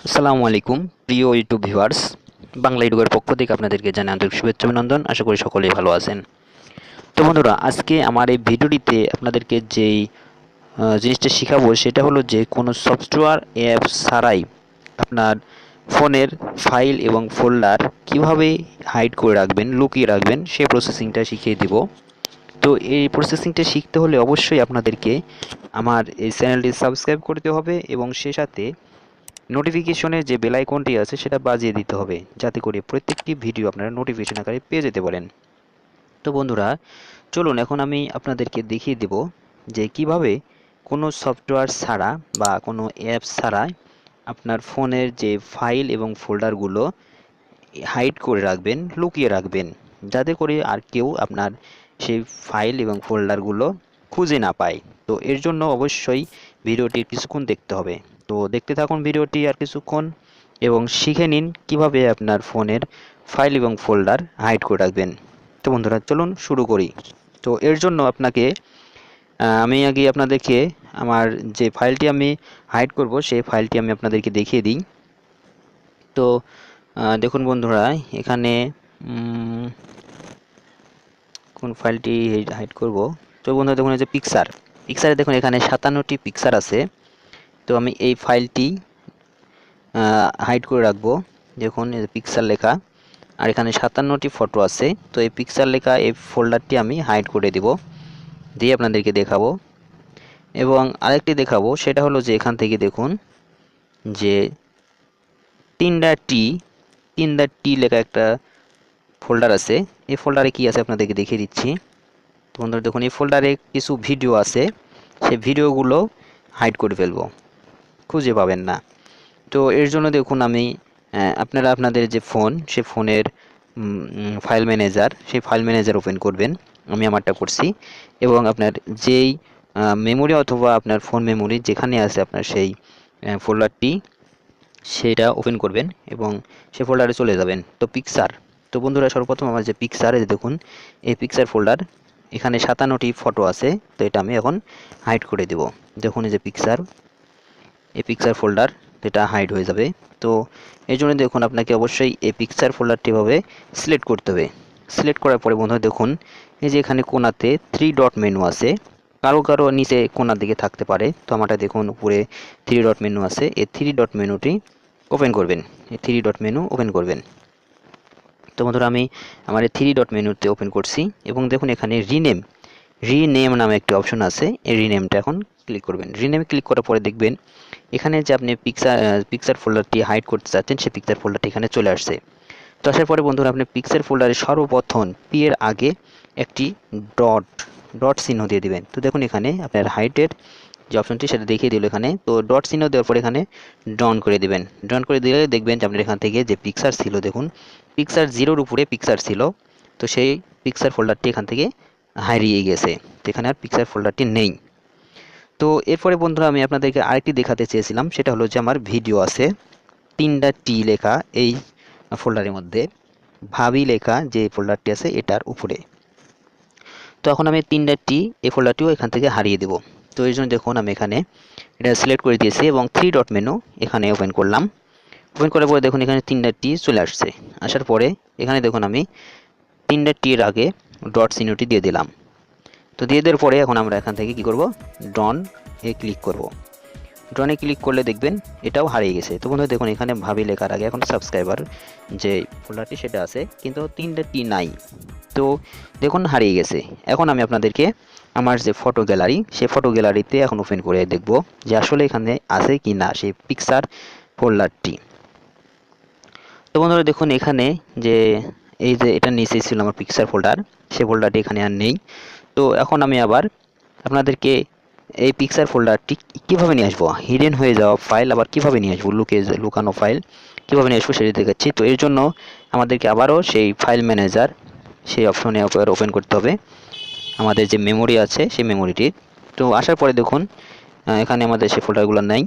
আসসালামু আলাইকুম প্রিয় ইউটিউব ভিউয়ার্স। বাংলা ইউটিউবের পক্ষ থেকে আপনাদেরকে জানাই আন্তরিক শুভেচ্ছা অভিনন্দন। আশা করি সকলেই ভালো আছেন। তো বন্ধুরা, আজকে আমার এই ভিডিওটিতে আপনাদেরকে যেই জিনিসটা শেখাবো সেটা হলো যে কোনো সফটওয়্যার অ্যাপস ছাড়াই আপনার ফোনের ফাইল এবং ফোল্ডার কিভাবে হাইড করে রাখবেন, লুকিয়ে রাখবেন, সেই প্রসেসিংটা শিখিয়ে দিব। তো এই প্রসেসিংটা শিখতে হলে অবশ্যই আপনাদেরকে আমার এই চ্যানেলটি সাবস্ক্রাইব করতে হবে এবং সে সাথে নোটিফিকেশনের যে বেল আইকনটি আছে সেটা বাজিয়ে দিতে হবে, যাতে করে প্রত্যেকটি ভিডিও আপনারা নোটিফিকেশন আকারে পেয়ে যেতে পারেন। তো বন্ধুরা, চলুন এখন আমি আপনাদেরকে দেখিয়ে দেব যে কিভাবে কোনো সফটওয়্যার ছাড়া বা কোনো অ্যাপস ছাড়া আপনার ফোনের যে ফাইল এবং ফোল্ডারগুলো হাইড করে রাখবেন, লুকিয়ে রাখবেন, যাতে করে আর কেউ আপনার সেই ফাইল এবং ফোল্ডারগুলো খুঁজে না পায়। তো এর জন্য অবশ্যই ভিডিওটি কিছুক্ষণ দেখতে হবে। তো দেখতে থাকুন ভিডিওটি আর কিছুক্ষণ এবং শিখে নিন কিভাবে আপনার ফোনের ফাইল এবং ফোল্ডার হাইড করে রাখবেন। তো বন্ধুরা, চলুন শুরু করি। তো এর জন্য আপনাকে আমি আগে আপনাদেরকে আমার যে ফাইলটি আমি হাইড করব সেই ফাইলটি আমি আপনাদেরকে দেখিয়ে দিই। তো দেখুন বন্ধুরা, এখানে কোন ফাইলটি হাইড করব। তো বন্ধুরা দেখুন, এই যে পিকচারে দেখুন এখানে 57টি পিকচার আছে। তো আমি এই ফাইলটি হাইড করে রাখবো। দেখুন এই যে পিকচার লেখা, আর এখানে 57টি ফটো আছে। তো এই পিকচার লেখা এই ফোল্ডারটি আমি হাইড করে দিব, দিয়ে আপনাদেরকে দেখাবো। এবং আরেকটি দেখাবো, সেটা হলো যে এখান থেকে দেখুন যে তিনটা টি লেখা একটা ফোল্ডার আছে। এই ফোল্ডারে কি আছে আপনাদেরকে দেখিয়ে দিচ্ছি। তো বন্ধুরা দেখুন, এই ফোল্ডারে কিছু ভিডিও আছে, সেই ভিডিওগুলো হাইড করে ফেলবো, খুঁজে পাবেন না। তো এর জন্য দেখুন আমি আপনারা আপনাদের যে ফোন, সে ফোনের ফাইল ম্যানেজার, সেই ফাইল ম্যানেজার ওপেন করবেন। আমি আমারটা করছি। এবং আপনার যেই মেমোরি অথবা আপনার ফোন মেমোরি যেখানে আছে আপনার সেই ফোল্ডারটি, সেটা ওপেন করবেন এবং সে ফোল্ডারে চলে যাবেন। তো পিকচার, তো বন্ধুরা সর্বপ্রথম আমার যে পিকচার, এই দেখুন এই পিকচার ফোল্ডার, এখানে 57টি ফটো আছে। তো এটা আমি এখন হাইড করে দেব। দেখুন এই যে এই পিকচার ফোল্ডার, এটা হাইড হয়ে যাবে। তো এই জন্য দেখুন আপনাকে অবশ্যই এই পিকচার ফোল্ডারটি ভাবে সিলেক্ট করতে হবে। সিলেক্ট করার পরে বন্ধুরা দেখুন এই যে এখানে কোণাতে 3 ডট মেনু আছে। কারো কারো নিচে কোণার দিকে থাকতে পারে। তো আমারটা দেখুন উপরে 3 ডট মেনু আছে। এই 3 ডট মেনুটি ওপেন করবেন। এই 3 ডট মেনু ওপেন করবেন। তো বন্ধুরা আমি আমার এই 3 ডট মেনুতে ওপেন করছি এবং দেখুন এখানে রিনেম নামে একটি অপশন আছে। এই রিনেমটা এখন ক্লিক করবেন। রিনেম ক্লিক করার পরে দেখবেন এখানে যে আপনি পিকচার ফোল্ডারটি হাইড করতে চাচ্ছেন, সেই পিকচার ফোল্ডারটি এখানে চলে আসছে। তো আসার পরে বন্ধুরা আপনি পিকচার ফোল্ডারে সর্বপ্রথম পি এর আগে একটি ডট ডট চিহ্ন দিয়ে দিবেন। তো দেখুন এখানে আপনার হাইটের যে অপশনটি সেটা দেখিয়ে দিল এখানে। তো ডট চিহ্ন দেওয়ার পরে এখানে ডাউন করে দিবেন। ডাউন করে দিলে দেখবেন যে আপনার এখান থেকে যে পিকচার ছিল, দেখুন পিকচার 0-র উপরে পিকচার ছিল। তো সেই পিকচার ফোল্ডারটি এখান থেকে হারিয়ে গেছে। তো এখানে আর পিকচার ফোল্ডারটি নেই। তো এরপরে বন্ধুরা আমি আপনাদেরকে আরেকটি দেখাতে চেয়েছিলাম, সেটা হলো যে আমার ভিডিও আছে 3টা টি লেখা এই ফোল্ডারের মধ্যে, ভাবি লেখা যে ফোল্ডারটি আছে এটার উপরে। তো এখন আমি 3টা টি এই ফোল্ডারটিও এখান থেকে হারিয়ে দেব। তো এই জন্য দেখুন আমি এখানে এটা সিলেক্ট করে দিয়েছি এবং 3 ডট মেনু এখানে ওপেন করলাম। ওপেন করার পরে দেখুন এখানে 3টা টি চলে আসছে। আসার পরে এখানে দেখুন আমি 3টা টির আগে ডট চিহ্নটি দিয়ে দিলাম। তো দিয়ে দেওয়ার পরে এখন আমরা এখান থেকে কি করব, ডন এ ক্লিক করব। ডনে ক্লিক করলে দেখবেন এটাও হারিয়ে গেছে। তো বন্ধুরা দেখুন এখানে ভাবি লেখার আগে এখন সাবস্ক্রাইবার যে ফোল্ডারটি সেটা আছে, কিন্তু 3টা টি নাই। তো দেখুন হারিয়ে গেছে। এখন আমি আপনাদেরকে আমার যে ফটো গ্যালারি, সেই ফটো গ্যালারিতে এখন ওপেন করে দেখব যে আসলে এখানে আছে কি না সেই পিকচার ফোল্ডারটি। তো বন্ধুরা দেখুন এখানে যে এই যে এটা নিচে ছিল আমার পিকচার ফোল্ডার, সেই ফোল্ডারটি এখানে আর নেই। তো এখন আমি আবার আপনাদেরকে এই পিকচার ফোল্ডারটি কীভাবে নিয়ে আসবো, হিডেন হয়ে যাওয়া ফাইল আবার কীভাবে নিয়ে আসবো, লুকানো ফাইল কীভাবে নিয়ে আসবো সেটি দেখাচ্ছি। তো এর জন্য আমাদেরকে আবারও সেই ফাইল ম্যানেজার সেই অপশনে ওপেন করতে হবে আমাদের যে মেমোরি আছে সেই মেমোরিটির। তো আসার পরে দেখুন এখানে আমাদের সেই ফোল্ডারগুলো নাই।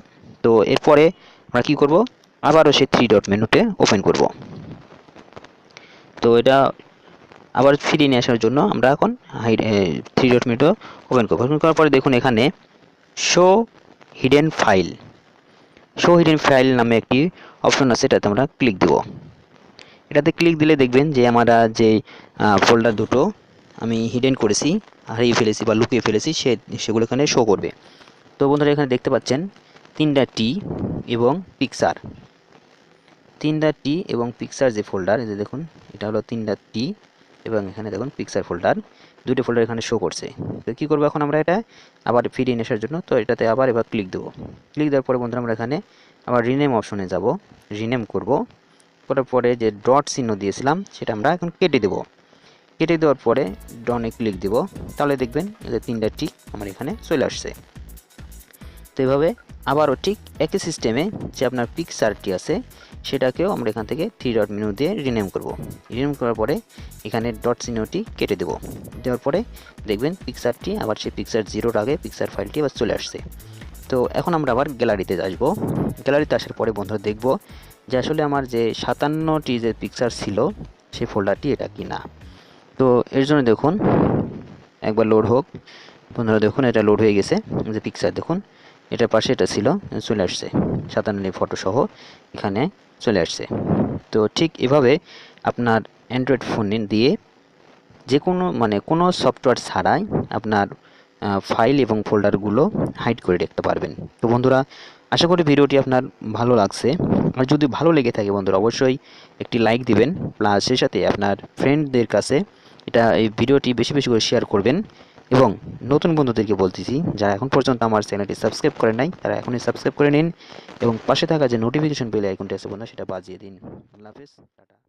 তো এরপরে আমরা কী করব, আবারও সেই 3 ডট মেনুতে ওপেন করব। তো এটা আবার ফিরিয়ে নিয়ে আসার জন্য আমরা এখন 3 ডট মেনুটা ওপেন করব। ওপেন করার পরে দেখুন এখানে show hidden file, show hidden file নামে একটি অপশন আছে, এটাতে আমরা ক্লিক দেব। এটাতে ক্লিক দিলে দেখবেন যে আমরা যে ফোল্ডার দুটো আমি হিডেন করেছি, হারিয়ে ফেলেছি বা লুকিয়ে ফেলেছি সেগুলো এখানে শো করবে। তো বন্ধুরা এখানে দেখতে পাচ্ছেন 3টা টি এবং পিকচার, 3টা টি এবং পিকচার যে ফোল্ডার, এই যে দেখুন এটা হলো 3টা টি এবং এখানে দেখুন পিকচার ফোল্ডার, দুটো ফোল্ডার এখানে শো করছে। তো কী করবো এখন আমরা এটা আবার ফিরিয়ে নিয়ে আসার জন্য, তো এটাতে এবার ক্লিক দেবো। ক্লিক দেওয়ার পরে বন্ধুরা আমরা এখানে আবার রিনেম অপশনে যাব, রিনেম করব, করার পরে যে ডট চিহ্ন দিয়েছিলাম সেটা আমরা এখন কেটে দেব। কেটে দেওয়ার পরে ডনে ক্লিক দেব, তাহলে দেখবেন যে 3টা টি আমার এখানে চলে আসছে। তো এভাবে আবারও ঠিক একই সিস্টেমে যে আপনার পিকচারটি আছে সেটাকেও আমরা এখান থেকে 3 ডট মেনু দিয়ে রিনেম করব। রিনেম করার পরে এখানে ডট চিহ্নটি কেটে দেব, দেওয়ার পরে দেখবেন পিকচারটি আবার সেই পিকচার 0-র আগে পিকচার ফাইলটি আবার চলে আসছে। তো এখন আমরা আবার গ্যালারিতে আসবো। গ্যালারিতে আসার পরে বন্ধুরা দেখব যে আসলে আমার যে 57টি যে পিকচার ছিল সেই ফোল্ডারটি এটা কি না। তো এর জন্য দেখুন একবার লোড হোক। বন্ধুরা দেখুন এটা লোড হয়ে গেছে, যে পিকচার দেখুন এটার পাশে এটা ছিল, চলে আসছে 57 ফটো সহ এখানে চলে আসছে। তো ঠিক এভাবে আপনার অ্যান্ড্রয়েড ফোন দিয়ে যে কোনো সফটওয়্যার ছাড়াই আপনার ফাইল এবং ফোল্ডারগুলো হাইড করে রাখতে পারবেন। তো বন্ধুরা আশা করি ভিডিওটি আপনার ভালো লাগছে, আর যদি ভালো লেগে থাকে বন্ধুরা অবশ্যই একটি লাইক দিবেন, প্লাস সেই সাথে আপনার ফ্রেন্ডদের কাছে এই ভিডিওটি বেশি বেশি করে শেয়ার করবেন। এবং নতুন বন্ধুদেরকে বলতেছি যারা এখন পর্যন্ত আমার চ্যানেলটি সাবস্ক্রাইব করেন নাই তারা এখনই সাবস্ক্রাইব করে নিন এবং পাশে থাকা যে নোটিফিকেশন বেল আইকনটি আছে বন্ধুরা সেটা বাজিয়ে দিন। আল্লাহ হাফেজ, টাটা।